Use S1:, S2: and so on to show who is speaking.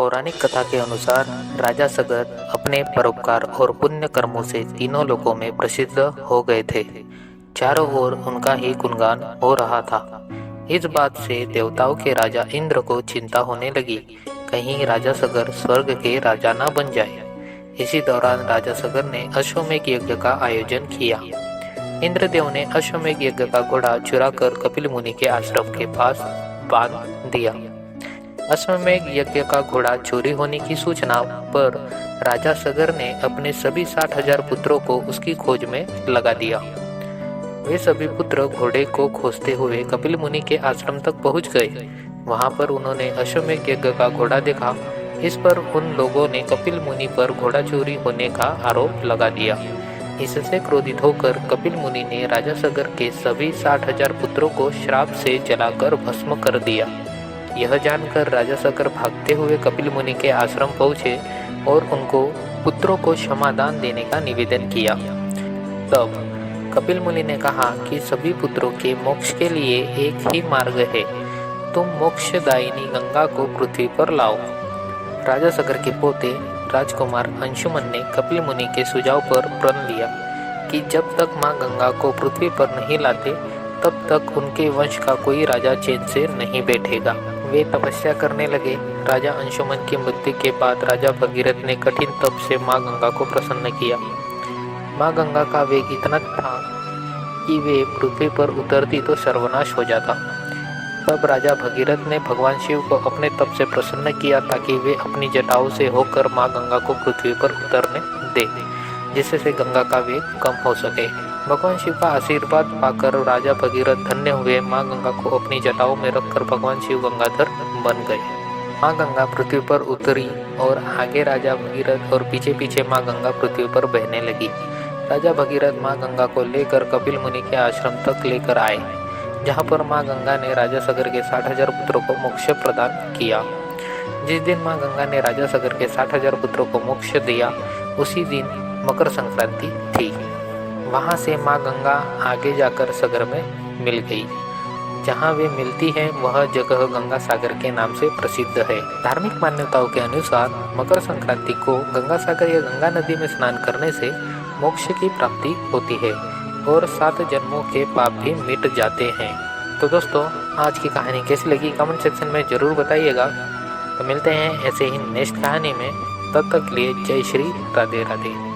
S1: पौराणिक कथा के अनुसार राजा सगर अपने परोपकार और पुण्य कर्मों से तीनों लोकों में प्रसिद्ध हो गए थे। चारों ओर उनका ही गुणगान हो रहा था। इस बात से देवताओं के राजा इंद्र को चिंता होने लगी, कहीं राजा सगर स्वर्ग के राजा न बन जाए। इसी दौरान राजा सगर ने अश्वमेध यज्ञ का आयोजन किया। इंद्रदेव ने अश्वमेध यज्ञ का घोड़ा चुराकर कपिल मुनि के आश्रम के पास बांध दिया। अश्वमेध यज्ञ का घोड़ा चोरी होने की सूचना पर राजा सगर ने अपने सभी 60,000 पुत्रों को उसकी खोज में लगा दिया। वे सभी पुत्र घोड़े को खोजते हुए कपिल मुनि के आश्रम तक पहुंच गए। वहां पर उन्होंने अश्वमेध यज्ञ का घोड़ा देखा। इस पर उन लोगों ने कपिल मुनि पर घोड़ा चोरी होने का आरोप लगा दिया। इससे क्रोधित होकर कपिल मुनि ने राजा सगर के सभी 60,000 पुत्रों को श्राप से जलाकर भस्म कर दिया। यह जानकर राजा सगर भागते हुए कपिल मुनि के आश्रम पहुंचे और उनको पुत्रों को क्षमादान देने का निवेदन किया। तब कपिल मुनि ने कहा कि सभी पुत्रों के मोक्ष के लिए एक ही मार्ग है, तुम मोक्षदायिनी गंगा को पृथ्वी पर लाओ। राजा सगर के पोते राजकुमार अंशुमन ने कपिल मुनि के सुझाव पर प्रण लिया कि जब तक मां गंगा को पृथ्वी पर नहीं लाते तब तक उनके वंश का कोई राजा चैन से नहीं बैठेगा। वे तपस्या करने लगे। राजा अंशुमन की मृत्यु के बाद राजा भगीरथ ने कठिन तप से मां गंगा को प्रसन्न किया। मां गंगा का वेग इतना था कि वे पृथ्वी पर उतरती तो सर्वनाश हो जाता। तब राजा भगीरथ ने भगवान शिव को अपने तप से प्रसन्न किया ताकि वे अपनी जटाओं से होकर मां गंगा को पृथ्वी पर उतरने दे, जिससे गंगा का वेग कम हो सके। भगवान शिव का आशीर्वाद पाकर राजा भगीरथ धन्य हुए। मां गंगा को अपनी जटाओं में रखकर भगवान शिव गंगाधर बन गए। मां गंगा पृथ्वी पर उतरी और आगे राजा भगीरथ और पीछे पीछे मां गंगा पृथ्वी पर बहने लगी। राजा भगीरथ मां गंगा को लेकर कपिल मुनि के आश्रम तक लेकर आए, जहां पर मां गंगा ने राजा सगर के 60,000 पुत्रों को मोक्ष प्रदान किया। जिस दिन मां गंगा ने राजा सगर के 60,000 पुत्रों को मोक्ष दिया, उसी दिन मकर संक्रांति थी। वहां से मां गंगा आगे जाकर सगर में मिल गई। जहां वे मिलती है वह जगह गंगा सागर के नाम से प्रसिद्ध है। धार्मिक मान्यताओं के अनुसार मकर संक्रांति को गंगा सागर या गंगा नदी में स्नान करने से मोक्ष की प्राप्ति होती है और 7 जन्मों के पाप भी मिट जाते हैं। तो दोस्तों, आज की कहानी कैसी लगी कमेंट सेक्शन में ज़रूर बताइएगा। तो मिलते हैं ऐसे ही नेक्स्ट कहानी में। तब तक लिए जय श्री राधे राधे।